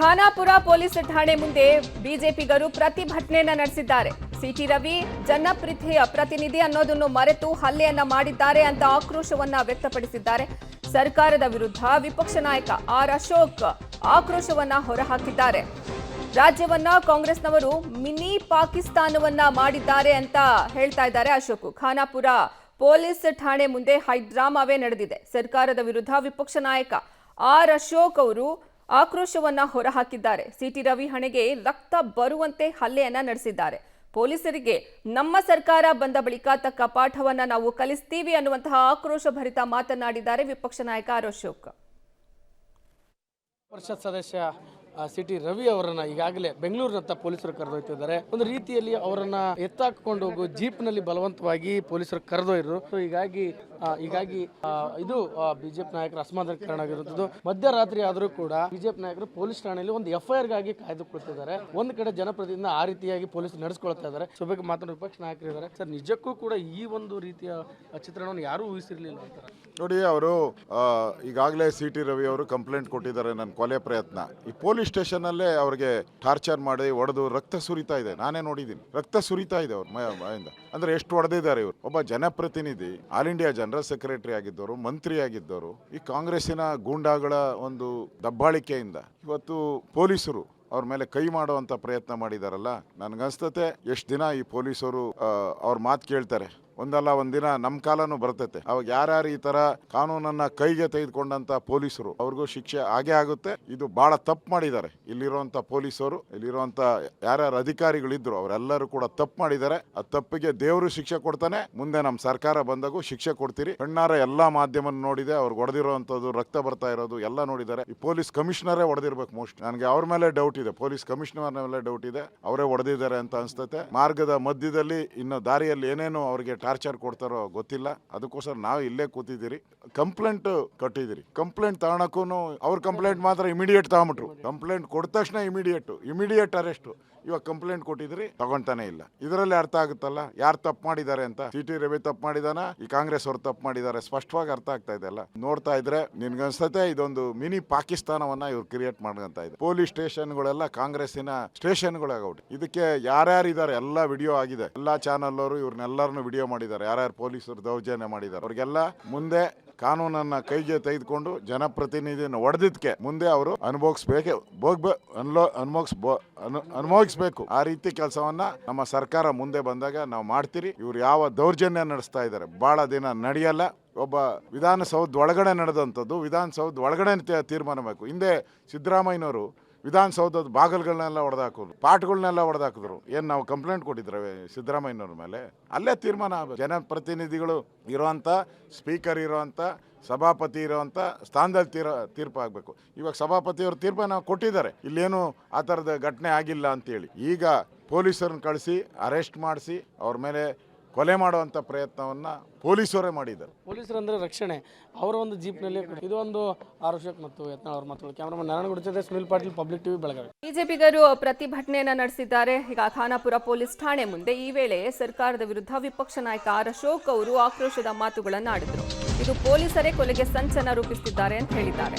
Khanapur police ಠಾಣೆ ಮುಂದೆ ಬಿಜೆಪಿಗರು ಪ್ರತಿಭಟನೆಯನ್ನ ನಡೆಸಿದ್ದಾರೆ. ಸಿಟಿ ರವಿ ಜನಪ್ರಿಯ ಪ್ರತಿನಿಧಿ ಅನ್ನೋದನ್ನು ಮರೆತು ಹಲ್ಲೆಯನ್ನ ಮಾಡಿದ್ದಾರೆ ಅಂತ ಆಕ್ರೋಶವನ್ನ ವ್ಯಕ್ತಪಡಿಸಿದ್ದಾರೆ. ಸರ್ಕಾರದ ವಿರುದ್ಧ ವಿಪಕ್ಷ ನಾಯಕ ಆರ್ ಅಶೋಕ್ ಆಕ್ರೋಶವನ್ನ ಹೊರಹಾಕಿದ್ದಾರೆ. ರಾಜ್ಯವನ್ನ ಕಾಂಗ್ರೆಸ್ನವರು ಮಿನಿ ಪಾಕಿಸ್ತಾನವನ್ನ ಮಾಡಿದ್ದಾರೆ ಅಂತ ಹೇಳ್ತಾ ಇದ್ದಾರೆ ಅಶೋಕ್. ಖಾನಾಪುರ ಪೊಲೀಸ್ ಠಾಣೆ ಮುಂದೆ ಹೈಡ್ರಾಮಾವೇ ನಡೆದಿದೆ. ಸರ್ಕಾರದ ವಿರುದ್ಧ ವಿಪಕ್ಷ ನಾಯಕ ಆರ್ ಅಶೋಕ್ ಅವರು ಆಕ್ರೋಶವನ್ನ ಹೊರಹಾಕಿದ್ದಾರೆ. ಸಿಟಿ ರವಿ ಹಣೆಗೆ ರಕ್ತ ಬರುವಂತೆ ಹಲ್ಲೆಯನ್ನ ನಡೆಸಿದ್ದಾರೆ. ಪೊಲೀಸರಿಗೆ ನಮ್ಮ ಸರ್ಕಾರ ಬಂದ ಬಳಿಕ ತಕ್ಕ ಪಾಠವನ್ನ ನಾವು ಕಲಿಸ್ತೀವಿ ಅನ್ನುವಂತಹ ಆಕ್ರೋಶ ಭರಿತ ಮಾತನಾಡಿದ್ದಾರೆ ವಿಪಕ್ಷ ನಾಯಕ ಆರ್ ಅಶೋಕ್. ಪರಿಷತ್ ಸದಸ್ಯ ಸಿಟಿ ರವಿ ಅವರನ್ನ ಈಗಾಗಲೇ ಬೆಂಗಳೂರಿನತ್ತ ಪೊಲೀಸರು ಕರೆದೊಯ್ತಿದ್ದಾರೆ. ಒಂದು ರೀತಿಯಲ್ಲಿ ಅವರನ್ನ ಎತ್ತಾಕೊಂಡು ಹೋಗು ಜೀಪ್ನಲ್ಲಿ ಬಲವಂತವಾಗಿ ಪೊಲೀಸರು ಕರೆದೊಯ್ದರು. ಹೀಗಾಗಿ ಇದು ಬಿಜೆಪಿ ನಾಯಕರ ಅಸಮಾಧಾನಕರಣ ಆಗಿರುತ್ತದೆ. ಮಧ್ಯರಾತ್ರಿ ಆದರೂ ಕೂಡ ಬಿಜೆಪಿ ನಾಯಕರು ಪೊಲೀಸ್ ಠಾಣೆಯಲ್ಲಿ ಒಂದು FIR ಗಾಗಿ ಕಾಯ್ದುಕೊಳ್ತಿದ್ದಾರೆ. ಒಂದು ಕಡೆ ಜನಪ್ರತಿನಿಧಿ ಆ ರೀತಿಯಾಗಿ ಪೊಲೀಸ್ ನಡೆಸ್ಕೊಳ್ತಾ ಇದ್ದಾರೆ. ಸಭೆಗೆ ಮಾತನಾಡುವ ವಿಪಕ್ಷ ನಾಯಕರು ಇದ್ದಾರೆ. ಸರ್, ನಿಜಕ್ಕೂ ಕೂಡ ಈ ಒಂದು ರೀತಿಯ ಚಿತ್ರಣವನ್ನು ಯಾರೂ ಊಹಿಸಿರ್ಲಿಲ್ಲ ಅಂತಾರೆ. ನೋಡಿ, ಅವರು ಈಗಾಗಲೇ ಸಿಟಿ ರವಿ ಅವರು ಕಂಪ್ಲೇಂಟ್ ಕೊಟ್ಟಿದ್ದಾರೆ. ನನ್ನ ಕೊಲೆ ಪ್ರಯತ್ನ ಈ ಪೊಲೀಸ್ ಸ್ಟೇಷನಲ್ಲೇ ಅವ್ರಿಗೆ ಟಾರ್ಚರ್ ಮಾಡಿ ಹೊಡೆದು ರಕ್ತ ಸುರಿತಾ ಇದೆ. ನಾನೇ ನೋಡಿದ್ದೀನಿ, ರಕ್ತ ಸುರಿತಾ ಇದೆ ಅವ್ರ ಬಾಯಿಂದ. ಅಂದ್ರೆ ಎಷ್ಟು ಹೊಡೆದಿದ್ದಾರೆ ಇವರು. ಒಬ್ಬ ಜನಪ್ರತಿನಿಧಿ, ಆಲ್ ಇಂಡಿಯಾ ಜನರಲ್ ಸೆಕ್ರೆಟರಿ ಆಗಿದ್ದವರು, ಮಂತ್ರಿ ಆಗಿದ್ದವರು, ಈ ಕಾಂಗ್ರೆಸ್ಸಿನ ಗೂಂಡಾಗಳ ಒಂದು ದಬ್ಬಾಳಿಕೆಯಿಂದ ಇವತ್ತು ಪೊಲೀಸರು ಅವ್ರ ಮೇಲೆ ಕೈ ಮಾಡುವಂತ ಪ್ರಯತ್ನ ಮಾಡಿದಾರಲ್ಲ. ನನ್ಗನ್ಸ್ತತೆ ಎಷ್ಟು ದಿನ ಈ ಪೊಲೀಸರು ಅವ್ರ ಮಾತು ಕೇಳ್ತಾರೆ. ಒಂದಲ್ಲ ಒಂದಿನ ನಮ್ಮ ಕಾಲನೂ ಬರ್ತೈತೆ. ಅವಾಗ ಯಾರ್ಯಾರು ಈ ತರ ಕಾನೂನನ್ನ ಕೈಗೆ ತೆಗೆದುಕೊಂಡಂತ ಪೊಲೀಸರು ಅವ್ರಿಗೂ ಶಿಕ್ಷೆ ಆಗೇ ಆಗುತ್ತೆ. ಇದು ಬಹಳ ತಪ್ಪು ಮಾಡಿದ್ದಾರೆ. ಇಲ್ಲಿರುವಂತ ಪೊಲೀಸರು, ಇಲ್ಲಿರುವಂತ ಯಾರ್ಯಾರು ಅಧಿಕಾರಿಗಳಿದ್ರು ಅವರೆಲ್ಲರೂ ಕೂಡ ತಪ್ಪು ಮಾಡಿದ್ದಾರೆ. ಆ ತಪ್ಪಿಗೆ ದೇವರು ಶಿಕ್ಷೆ ಕೊಡ್ತಾನೆ. ಮುಂದೆ ನಮ್ಮ ಸರ್ಕಾರ ಬಂದಾಗೂ ಶಿಕ್ಷೆ ಕೊಡ್ತೀರಿ. ಕಣ್ಣಾರ ಎಲ್ಲಾ ಮಾಧ್ಯಮ ನೋಡಿದೆ. ಅವ್ರಿಗೆ ಹೊಡೆದಿರುವಂತದ್ದು, ರಕ್ತ ಬರ್ತಾ ಇರೋದು ಎಲ್ಲ ನೋಡಿದ್ದಾರೆ. ಈ ಪೊಲೀಸ್ ಕಮಿಷನರೇ ಹೊಡೆದಿರ್ಬೇಕು ಮೋಸ್ಟ್. ನನಗೆ ಅವ್ರ ಮೇಲೆ ಡೌಟ್ ಇದೆ, ಪೊಲೀಸ್ ಕಮಿಷನರ್ ಮೇಲೆ ಡೌಟ್ ಇದೆ. ಅವರೇ ಹೊಡೆದಿದ್ದಾರೆ ಅಂತ ಅನ್ಸ್ತತೆ. ಮಾರ್ಗದ ಮಧ್ಯದಲ್ಲಿ ಇನ್ನು ದಾರಿಯಲ್ಲಿ ಏನೇನು ಅವ್ರಿಗೆ ಟಾರ್ಚರ್ ಕೊಡ್ತಾರೋ ಗೊತ್ತಿಲ್ಲ. ಅದಕ್ಕೋಸ್ಕರ ನಾವು ಇಲ್ಲೇ ಕೂತಿದ್ದೀರಿ. ಕಂಪ್ಲೇಂಟ್ ಕಟ್ಟಿದಿರಿ. ಕಂಪ್ಲೇಂಟ್ ತಗೊಳಕ್ಕೂ ಅವ್ರ ಕಂಪ್ಲೇಂಟ್ ಮಾತ್ರ ಇಮಿಡಿಯೇಟ್ ತಗೊಂಬಿಟ್ರು. ಕಂಪ್ಲೇಂಟ್ ಕೊಟ್ಟ ತಕ್ಷಣ ಇಮಿಡಿಯೇಟ್ ಅರೆಸ್ಟ್. ಇವಾಗ ಕಂಪ್ಲೇಂಟ್ ಕೊಟ್ಟಿದ್ರಿ, ತಗೊಂತಾನೆ ಇಲ್ಲ. ಇದರಲ್ಲಿ ಅರ್ಥ ಆಗುತ್ತಲ್ಲ ಯಾರು ತಪ್ಪು ಮಾಡಿದ್ದಾರೆ ಅಂತ. ಸಿಟಿ ರವಿ ತಪ್ಪು ಮಾಡಿದಾನ, ಈ ಕಾಂಗ್ರೆಸ್ ಅವ್ರು ತಪ್ಪು ಮಾಡಿದ್ದಾರೆ, ಸ್ಪಷ್ಟವಾಗಿ ಅರ್ಥ ಆಗ್ತಾ ಇದೆ ಅಲ್ಲ. ನೋಡ್ತಾ ಇದ್ರೆ ನಿನ್ಗನ್ಸತ್ತೆ ಇದೊಂದು ಮಿನಿ ಪಾಕಿಸ್ತಾನವನ್ನ ಇವ್ರು ಕ್ರಿಯೇಟ್ ಮಾಡ್ಕೊಂತ ಇದೆ. ಪೊಲೀಸ್ ಸ್ಟೇಷನ್ಗಳೆಲ್ಲ ಕಾಂಗ್ರೆಸ್ಸಿನ ಸ್ಟೇಷನ್ಗಳಾಗೌಟ್. ಇದಕ್ಕೆ ಯಾರ್ಯಾರು ಇದಾರೆ ಎಲ್ಲ ವಿಡಿಯೋ ಆಗಿದೆ. ಎಲ್ಲಾ ಚಾನಲ್ ಅವರು ಇವ್ರನ್ನೆಲ್ಲರನ್ನು ವಿಡಿಯೋ ಮಾಡಿದ್ದಾರೆ. ಯಾರ್ಯಾರು ಪೊಲೀಸರು ದೌರ್ಜನ್ಯ ಮಾಡಿದ್ದಾರೆ ಅವ್ರಿಗೆಲ್ಲ ಮುಂದೆ ಕಾನೂನನ್ನ ಕೈಗೆ ತೆಗೆದುಕೊಂಡು ಜನಪ್ರತಿನಿಧಿಯನ್ನು ಹೊಡೆದಿದ್ದಕ್ಕೆ ಮುಂದೆ ಅವರು ಅನುಭವಿಸಬೇಕು. ಆ ರೀತಿ ಕೆಲಸವನ್ನ ನಮ್ಮ ಸರ್ಕಾರ ಮುಂದೆ ಬಂದಾಗ ನಾವು ಮಾಡ್ತೀರಿ. ಇವ್ರು ಯಾವ ದೌರ್ಜನ್ಯ ನಡೆಸ್ತಾ ಇದ್ದಾರೆ ಬಹಳ ದಿನ ನಡೆಯಲ್ಲ. ಒಬ್ಬ ವಿಧಾನಸೌಧ ಒಳಗಡೆ ನಡೆದಂಥದ್ದು ವಿಧಾನಸೌಧ ಒಳಗಡೆ ತೀರ್ಮಾನ ಬೇಕು. ಹಿಂದೆ ಸಿದ್ದರಾಮಯ್ಯನವರು ವಿಧಾನಸೌಧದ ಬಾಗಿಲುಗಳನ್ನೆಲ್ಲ ಹೊಡೆದಾಕಿದ್ರು, ಪಾಟ್ಗಳನ್ನೆಲ್ಲ ಹೊಡೆದಾಕಿದ್ರು. ಏನು ನಾವು ಕಂಪ್ಲೇಂಟ್ ಕೊಟ್ಟಿದ್ರೆ ಸಿದ್ದರಾಮಯ್ಯನವ್ರ ಮೇಲೆ? ಅಲ್ಲೇ ತೀರ್ಮಾನ ಆಗಬೇಕು. ಜನಪ್ರತಿನಿಧಿಗಳು ಇರೋವಂಥ, ಸ್ಪೀಕರ್ ಇರೋವಂಥ, ಸಭಾಪತಿ ಇರೋವಂಥ ಸ್ಥಾನದಲ್ಲಿ ತೀರ್ಪು ಆಗಬೇಕು. ಇವಾಗ ಸಭಾಪತಿಯವರು ತೀರ್ಮಾನ ಕೊಟ್ಟಿದ್ದಾರೆ, ಇಲ್ಲೇನು ಆ ಥರದ ಘಟನೆ ಆಗಿಲ್ಲ ಅಂತೇಳಿ. ಈಗ ಪೊಲೀಸರನ್ನು ಕಳಿಸಿ ಅರೆಸ್ಟ್ ಮಾಡಿಸಿ ಅವ್ರ ಮೇಲೆ ಕೊಲೆ ಮಾಡುವಂಥ ಪ್ರಯತ್ನವನ್ನ ಪೊಲೀಸರೇ ಮಾಡಿದ್ದಾರೆ. ಪೊಲೀಸರಂದ್ರೆ ರಕ್ಷಣೆ. ಅವರ ಒಂದು ಜೀಪ್ನಲ್ಲಿ ಇದು ಒಂದು ಆರೋಷಕ್ ಮತ್ತು ಯತ್ನಾಳ್ ಅವ್ರ ಮಾತುಗಳು. Cameraman Narayana Sunil Patil, public TV, Belagavi. ಬಿಜೆಪಿಗರು ಪ್ರತಿಭಟನೆಯನ್ನ ನಡೆಸಿದ್ದಾರೆ. ಈಗ ಖಾನಾಪುರ ಪೊಲೀಸ್ ಠಾಣೆ ಮುಂದೆ ಈ ವೇಳೆ ಸರ್ಕಾರದ ವಿರುದ್ಧ ವಿಪಕ್ಷ ನಾಯಕ ಆರ್ ಅಶೋಕ್ ಅವರು ಆಕ್ರೋಶದ ಮಾತುಗಳನ್ನ ಆಡಿದ್ರು. ಇದು ಪೊಲೀಸರೇ ಕೊಲೆಗೆ ಸಂಚನ ರೂಪಿಸುತ್ತಿದ್ದಾರೆ ಅಂತ ಹೇಳಿದ್ದಾರೆ.